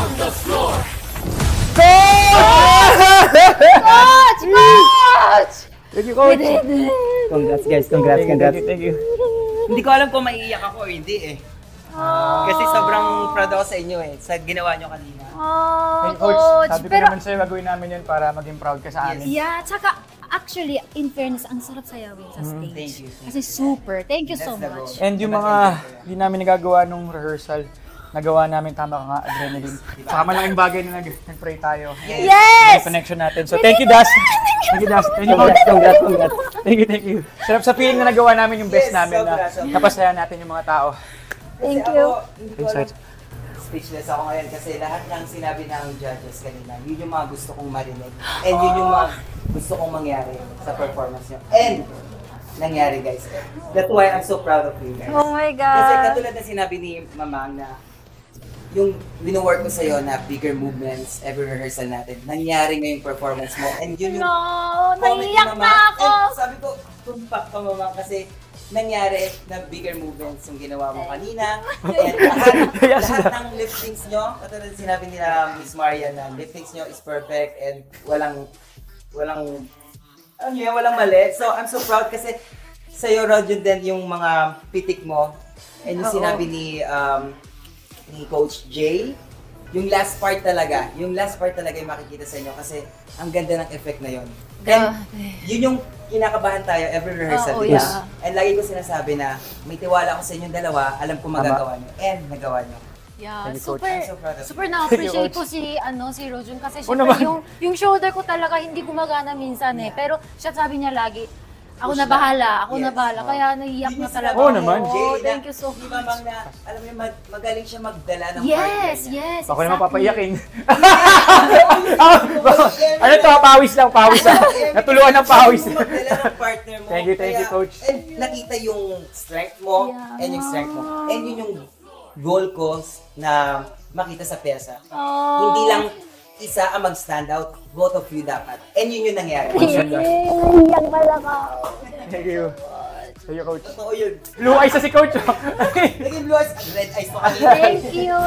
Coach! Coach! Thank you, Coach. Congrats guys, congrats. Thank you. Hindi ko alam kung maiiyak ako o hindi eh. Kasi sobrang proud ako sa inyo eh, sa ginawa nyo kanina. Hey, Coach, sabi ko naman sa'yo, gagawin namin yun para maging proud ka sa amin. Yeah, tsaka actually, in fairness, ang sarap sayawin sa stage. Thank you. Kasi super. Thank you so much. And yung mga hindi namin nagagawa nung rehearsal, nagawa namin, tama ka nga, adrenaline. Saka malaking bagay na nag-pray tayo. Yes! May connection natin. So thank you, Das. Thank you, Das. Thank you, Coach. Congrats. Thank you. Sarap sa feeling na nagawa namin yung best namin na napasaya natin yung mga tao. Thank you. Hindi ko alam, speechless ako ngayon kasi lahat ng sinabi ng judges kanina, yun yung mga gusto kong marinig. And yun yung mga gusto kong mangyari sa performance nyo. And nangyari guys. That's why I'm so proud of you guys. Oh my God. Kasi katulad na sinabi ni Mamang na yung wino-work ko sa'yo na bigger movements, every rehearsal natin, nangyari ngayong performance mo. And yun yung comment ni naiyak Mamang. na ako. And sabi ko, tumpak ka Mamang kasi nangyari na bigger movements yung ginawa mo kanina. And lahat ng liftings nyo, katulad sinabi nila Miss Maria na liftings nyo is perfect and walang mali. So I'm so proud kasi sa'yo, Rod, yun din yung mga pitik mo. And yung sinabi ni Coach Jay, yung last part talaga yung makikita sa inyo kasi ang ganda ng effect na yun. And yun yung kinakabahan tayo every rehearsal. And lagi ko sinasabi na may tiwala ako sa inyong dalawa, alam ko magagawa nyo. And nagawa nyo. Yeah, Thank you, Coach. super na-appreciate ko si Rojun kasi syempre yung shoulder ko talaga hindi gumagana minsan eh. Pero siya sabi niya lagi, ako na bahala. Kaya naiiyak na talaga. Oo naman. Oh, thank you so much. Mamang na, alam mo, magaling siya magdala ng Yes, partner niya. yes, Ako naman exactly. papaiyakin. Ano to? Pawis lang. Natuluan ng pawis. Magdala ng partner mo. Thank you, Coach. And nakita yung strength mo and yung strength mo. And yun yung goal ko na makita sa pyesa. Hindi lang isa ang mag-stand out, both of you dapat. And yun yung nangyari. Naiiyak pala ka. Thank you. Thank you, Coach. Totoo yun. Blue eyes na si Coach. Naging blue eyes, red eyes pa kanina. Thank you.